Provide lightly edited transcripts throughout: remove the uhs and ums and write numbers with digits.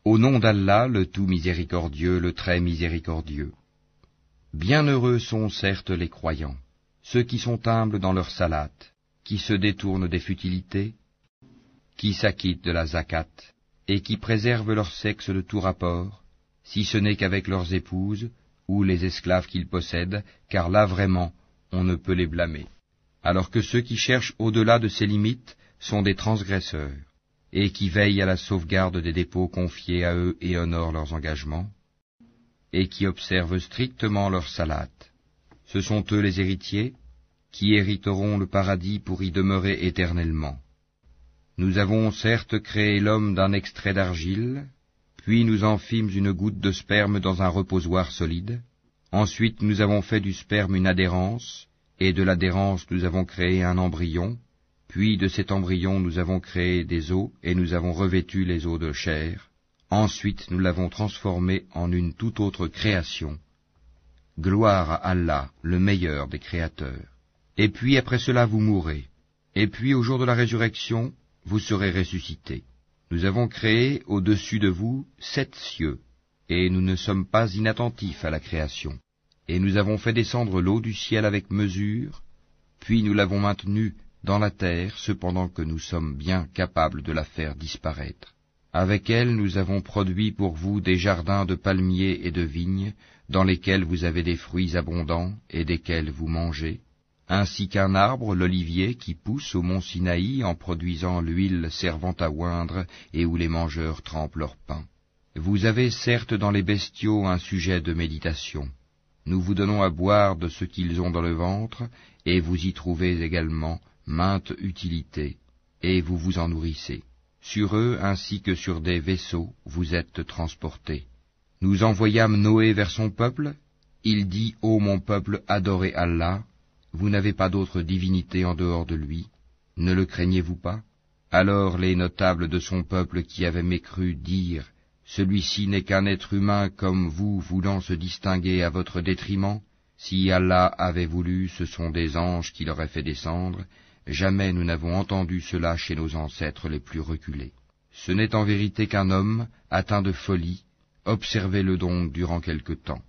Au nom d'Allah, le tout miséricordieux, le très miséricordieux. Bienheureux sont certes les croyants, ceux qui sont humbles dans leur salat, qui se détournent des futilités, qui s'acquittent de la zakat, et qui préservent leur sexe de tout rapport, si ce n'est qu'avec leurs épouses, ou les esclaves qu'ils possèdent, car là vraiment, on ne peut les blâmer. Alors que ceux qui cherchent au-delà de ces limites sont des transgresseurs, et qui veillent à la sauvegarde des dépôts confiés à eux et honorent leurs engagements, et qui observent strictement leur salat. Ce sont eux les héritiers, qui hériteront le paradis pour y demeurer éternellement. Nous avons certes créé l'homme d'un extrait d'argile, puis nous en fîmes une goutte de sperme dans un reposoir solide. Ensuite nous avons fait du sperme une adhérence, et de l'adhérence nous avons créé un embryon, puis de cet embryon nous avons créé des os, et nous avons revêtu les os de chair. Ensuite nous l'avons transformé en une toute autre création. Gloire à Allah, le meilleur des créateurs. Et puis après cela vous mourrez. Et puis au jour de la résurrection, vous serez ressuscités. Nous avons créé au-dessus de vous 7 cieux, et nous ne sommes pas inattentifs à la création. Et nous avons fait descendre l'eau du ciel avec mesure, puis nous l'avons maintenue dans la terre, cependant que nous sommes bien capables de la faire disparaître. Avec elle nous avons produit pour vous des jardins de palmiers et de vignes, dans lesquels vous avez des fruits abondants et desquels vous mangez, ainsi qu'un arbre, l'olivier, qui pousse au mont Sinaï en produisant l'huile servant à oindre et où les mangeurs trempent leur pain. Vous avez certes dans les bestiaux un sujet de méditation. Nous vous donnons à boire de ce qu'ils ont dans le ventre, et vous y trouvez également maintes utilités, et vous vous en nourrissez. Sur eux, ainsi que sur des vaisseaux, vous êtes transportés. Nous envoyâmes Noé vers son peuple. Il dit, ô mon peuple, adorez Allah. Vous n'avez pas d'autre divinité en dehors de lui. Ne le craignez-vous pas? Alors les notables de son peuple qui avaient mécru dirent, celui-ci n'est qu'un être humain comme vous, voulant se distinguer à votre détriment. Si Allah avait voulu, ce sont des anges qui l'auraient fait descendre. Jamais nous n'avons entendu cela chez nos ancêtres les plus reculés. Ce n'est en vérité qu'un homme atteint de folie. Observez-le donc durant quelque temps.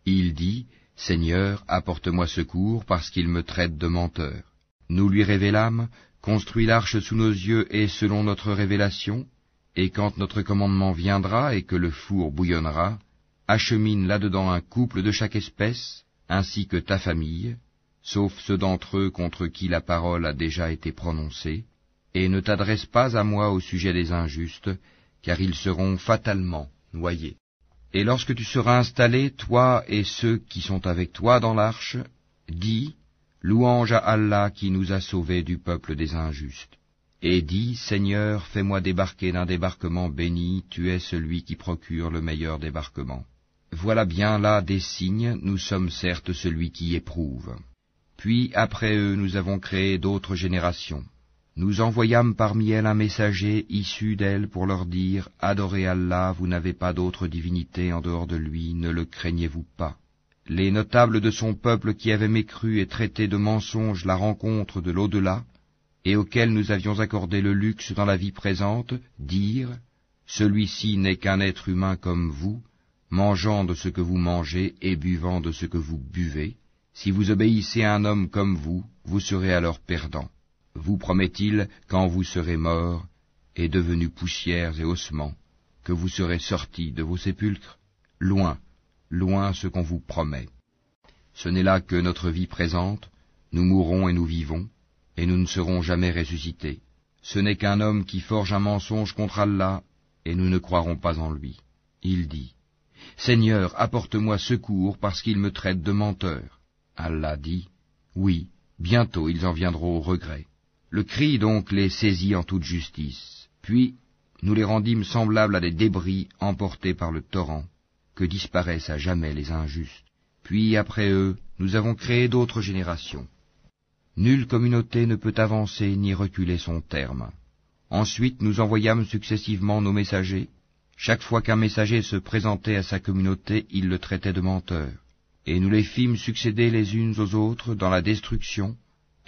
Il dit, Seigneur, apporte-moi secours parce qu'il me traite de menteur. Nous lui révélâmes, construis l'arche sous nos yeux et selon notre révélation, et quand notre commandement viendra et que le four bouillonnera, achemine là-dedans un couple de chaque espèce, ainsi que ta famille, sauf ceux d'entre eux contre qui la parole a déjà été prononcée, et ne t'adresse pas à moi au sujet des injustes, car ils seront fatalement noyés. Et lorsque tu seras installé, toi et ceux qui sont avec toi dans l'arche, dis, louange à Allah qui nous a sauvés du peuple des injustes. Et dis, Seigneur, fais-moi débarquer d'un débarquement béni, tu es celui qui procure le meilleur débarquement. Voilà bien là des signes, nous sommes certes celui qui éprouve. Puis après eux nous avons créé d'autres générations. Nous envoyâmes parmi elles un messager issu d'elles pour leur dire, adorez Allah, vous n'avez pas d'autre divinité en dehors de lui, ne le craignez-vous pas. Les notables de son peuple qui avaient mécru et traité de mensonge la rencontre de l'au-delà, et auxquels nous avions accordé le luxe dans la vie présente, dirent, celui-ci n'est qu'un être humain comme vous, mangeant de ce que vous mangez et buvant de ce que vous buvez. Si vous obéissez à un homme comme vous, vous serez alors perdant. Vous promet-il, quand vous serez morts et devenus poussières et ossements, que vous serez sortis de vos sépulcres? Loin, loin ce qu'on vous promet. Ce n'est là que notre vie présente, nous mourrons et nous vivons, et nous ne serons jamais ressuscités. Ce n'est qu'un homme qui forge un mensonge contre Allah, et nous ne croirons pas en lui. Il dit, Seigneur, apporte-moi secours parce qu'il me traite de menteur. Allah dit, oui, bientôt ils en viendront au regret. Le cri donc les saisit en toute justice. Puis nous les rendîmes semblables à des débris emportés par le torrent, que disparaissent à jamais les injustes. Puis après eux, nous avons créé d'autres générations. Nulle communauté ne peut avancer ni reculer son terme. Ensuite nous envoyâmes successivement nos messagers. Chaque fois qu'un messager se présentait à sa communauté, il le traitait de menteur. Et nous les fîmes succéder les unes aux autres dans la destruction,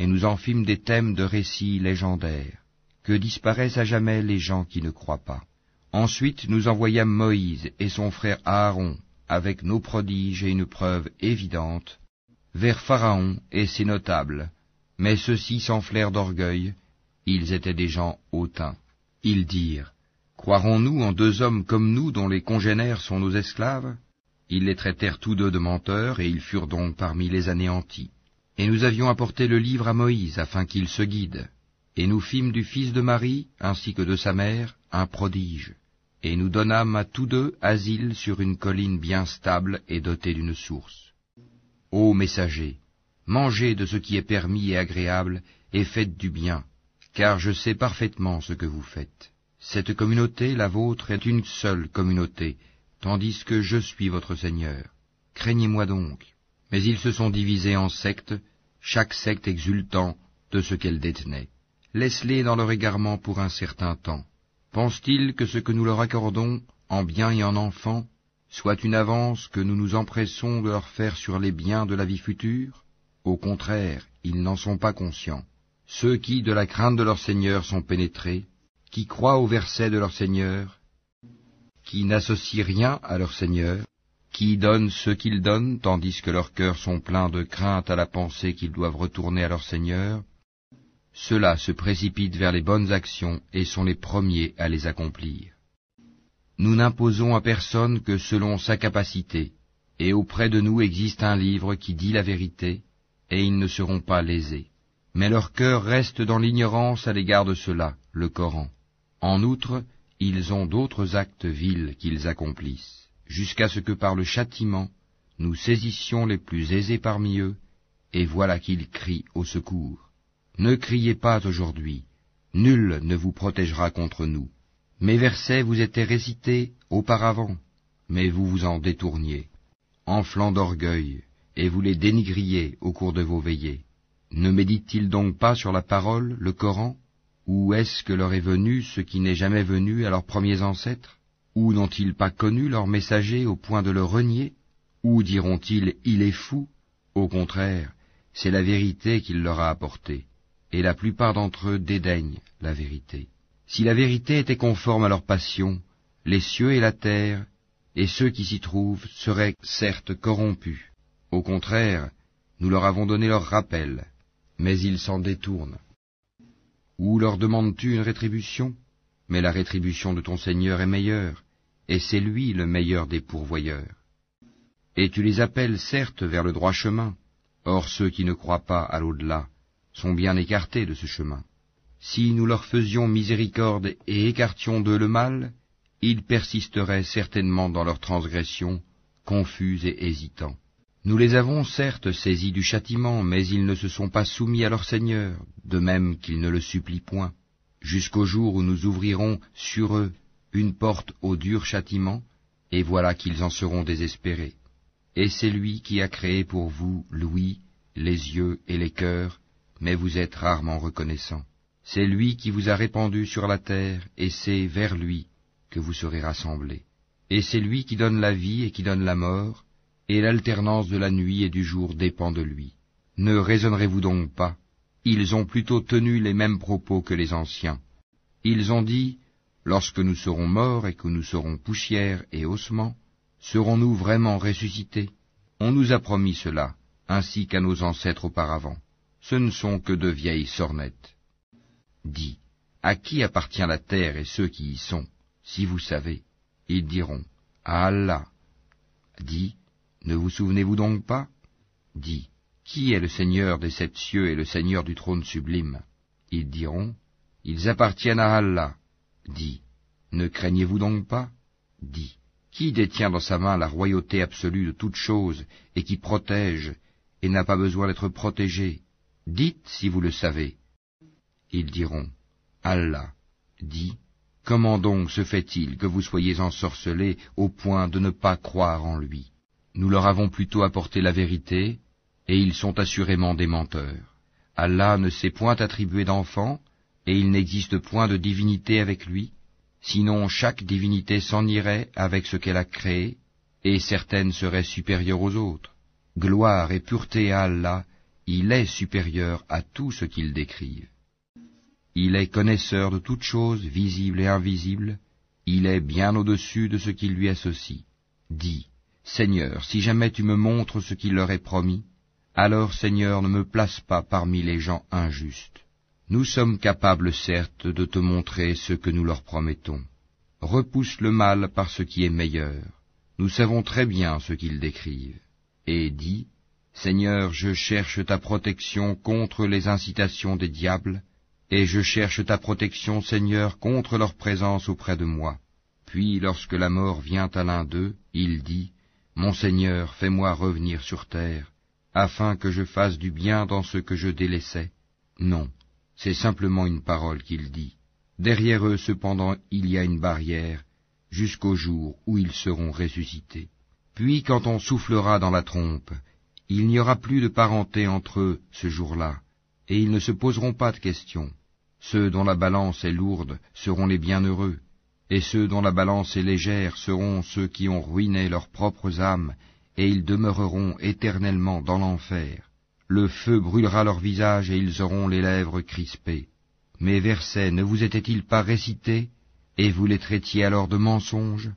et nous en fîmes des thèmes de récits légendaires, que disparaissent à jamais les gens qui ne croient pas. Ensuite nous envoyâmes Moïse et son frère Aaron, avec nos prodiges et une preuve évidente, vers Pharaon et ses notables, mais ceux-ci s'enflèrent d'orgueil, ils étaient des gens hautains. Ils dirent, croirons-nous en 2 hommes comme nous dont les congénères sont nos esclaves? Ils les traitèrent tous 2 de menteurs, et ils furent donc parmi les anéantis. Et nous avions apporté le livre à Moïse, afin qu'il se guide. Et nous fîmes du fils de Marie, ainsi que de sa mère, un prodige. Et nous donnâmes à tous 2 asile sur une colline bien stable et dotée d'une source. Ô messagers, mangez de ce qui est permis et agréable, et faites du bien, car je sais parfaitement ce que vous faites. Cette communauté, la vôtre, est une seule communauté, tandis que je suis votre Seigneur. Craignez-moi donc. Mais ils se sont divisés en sectes, chaque secte exultant de ce qu'elle détenait. Laisse-les dans leur égarement pour un certain temps. Pensent-ils que ce que nous leur accordons, en biens et en enfants, soit une avance que nous nous empressons de leur faire sur les biens de la vie future? Au contraire, ils n'en sont pas conscients. Ceux qui, de la crainte de leur Seigneur, sont pénétrés, qui croient aux versets de leur Seigneur, qui n'associent rien à leur Seigneur, qui donnent ce qu'ils donnent, tandis que leurs cœurs sont pleins de crainte à la pensée qu'ils doivent retourner à leur Seigneur, ceux-là se précipitent vers les bonnes actions et sont les premiers à les accomplir. Nous n'imposons à personne que selon sa capacité, et auprès de nous existe un livre qui dit la vérité, et ils ne seront pas lésés. Mais leur cœur reste dans l'ignorance à l'égard de cela, le Coran. En outre, ils ont d'autres actes vils qu'ils accomplissent, jusqu'à ce que par le châtiment, nous saisissions les plus aisés parmi eux, et voilà qu'ils crient au secours. Ne criez pas aujourd'hui, nul ne vous protégera contre nous. Mes versets vous étaient récités auparavant, mais vous vous en détourniez, enflant d'orgueil, et vous les dénigriez au cours de vos veillées. Ne méditent-ils donc pas sur la parole, le Coran? Ou est-ce que leur est venu ce qui n'est jamais venu à leurs premiers ancêtres? Ou n'ont-ils pas connu leur messager au point de le renier? Ou diront-ils, il est fou? Au contraire, c'est la vérité qu'il leur a apportée, et la plupart d'entre eux dédaignent la vérité. Si la vérité était conforme à leur passion, les cieux et la terre, et ceux qui s'y trouvent, seraient certes corrompus. Au contraire, nous leur avons donné leur rappel, mais ils s'en détournent. Ou leur demandes-tu une rétribution? Mais la rétribution de ton Seigneur est meilleure, et c'est lui le meilleur des pourvoyeurs. Et tu les appelles certes vers le droit chemin, or ceux qui ne croient pas à l'au-delà sont bien écartés de ce chemin. Si nous leur faisions miséricorde et écartions d'eux le mal, ils persisteraient certainement dans leur transgression, confus et hésitants. Nous les avons certes saisis du châtiment, mais ils ne se sont pas soumis à leur Seigneur, de même qu'ils ne le supplient point, jusqu'au jour où nous ouvrirons sur eux une porte au dur châtiment, et voilà qu'ils en seront désespérés. Et c'est lui qui a créé pour vous l'ouïe, les yeux et les cœurs, mais vous êtes rarement reconnaissants. C'est lui qui vous a répandu sur la terre, et c'est vers lui que vous serez rassemblés. Et c'est lui qui donne la vie et qui donne la mort, et l'alternance de la nuit et du jour dépend de lui. Ne raisonnerez-vous donc pas? Ils ont plutôt tenu les mêmes propos que les anciens. Ils ont dit, lorsque nous serons morts et que nous serons poussière et ossements, serons-nous vraiment ressuscités? On nous a promis cela, ainsi qu'à nos ancêtres auparavant. Ce ne sont que de vieilles sornettes. Dis, à qui appartient la terre et ceux qui y sont, si vous savez? Ils diront, à Allah. Dis, ne vous souvenez-vous donc pas? Dis, qui est le Seigneur des 7 cieux et le Seigneur du trône sublime? Ils diront, ils appartiennent à Allah. Dis, ne craignez-vous donc pas? Dis, qui détient dans sa main la royauté absolue de toutes choses et qui protège et n'a pas besoin d'être protégé? Dites si vous le savez. Ils diront, Allah. Dis, comment donc se fait-il que vous soyez ensorcelés au point de ne pas croire en lui? Nous leur avons plutôt apporté la vérité, et ils sont assurément des menteurs. Allah ne s'est point attribué d'enfant, et il n'existe point de divinité avec lui, sinon chaque divinité s'en irait avec ce qu'elle a créé, et certaines seraient supérieures aux autres. Gloire et pureté à Allah, il est supérieur à tout ce qu'ils décrivent. Il est connaisseur de toutes choses visibles et invisibles, il est bien au-dessus de ce qu'ils lui associent. Dis, Seigneur, si jamais tu me montres ce qu'il leur est promis, alors Seigneur, ne me place pas parmi les gens injustes. Nous sommes capables certes de te montrer ce que nous leur promettons. Repousse le mal par ce qui est meilleur. Nous savons très bien ce qu'ils décrivent. Et dis, Seigneur, je cherche ta protection contre les incitations des diables, et je cherche ta protection, Seigneur, contre leur présence auprès de moi. Puis, lorsque la mort vient à l'un d'eux, il dit, Mon Seigneur, fais-moi revenir sur terre, afin que je fasse du bien dans ce que je délaissais. Non, c'est simplement une parole qu'il dit. Derrière eux, cependant, il y a une barrière, jusqu'au jour où ils seront ressuscités. Puis, quand on soufflera dans la trompe, il n'y aura plus de parenté entre eux ce jour-là, et ils ne se poseront pas de questions. Ceux dont la balance est lourde seront les bienheureux, et ceux dont la balance est légère seront ceux qui ont ruiné leurs propres âmes, et ils demeureront éternellement dans l'enfer. Le feu brûlera leur visage, et ils auront les lèvres crispées. Mes versets ne vous étaient-ils pas récités, et vous les traitiez alors de mensonges?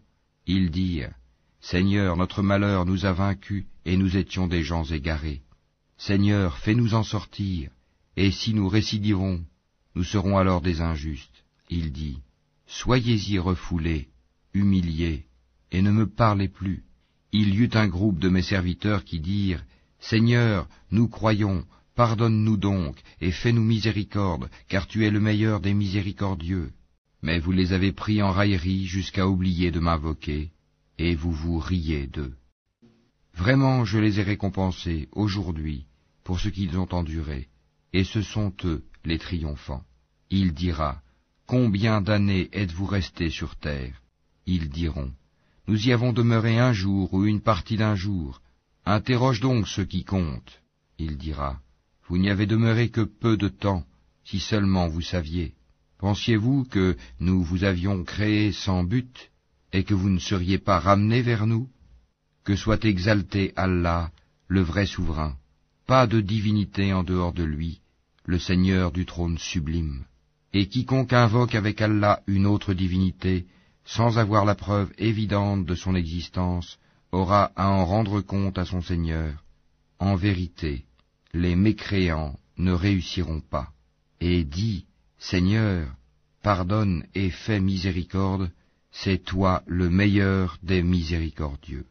Ils dirent, Seigneur, notre malheur nous a vaincus, et nous étions des gens égarés. Seigneur, fais-nous en sortir, et si nous récidivons, nous serons alors des injustes. Il dit, Soyez-y refoulés, humiliés, et ne me parlez plus. Il y eut un groupe de mes serviteurs qui dirent, Seigneur, nous croyons, pardonne-nous donc, et fais-nous miséricorde, car tu es le meilleur des miséricordieux. Mais vous les avez pris en raillerie jusqu'à oublier de m'invoquer, et vous vous riez d'eux. Vraiment, je les ai récompensés aujourd'hui pour ce qu'ils ont enduré, et ce sont eux les triomphants. Il dira, Combien d'années êtes-vous restés sur terre? Ils diront, Nous y avons demeuré un jour ou une partie d'un jour. Interroge donc ceux qui comptent. Il dira, Vous n'y avez demeuré que peu de temps, si seulement vous saviez. Pensiez-vous que nous vous avions créé sans but, et que vous ne seriez pas ramenés vers nous? Que soit exalté Allah, le vrai souverain, pas de divinité en dehors de lui, le Seigneur du trône sublime. Et quiconque invoque avec Allah une autre divinité, sans avoir la preuve évidente de son existence, aura à en rendre compte à son Seigneur. En vérité, les mécréants ne réussiront pas. Et dis, Seigneur, pardonne et fais miséricorde, c'est toi le meilleur des miséricordieux.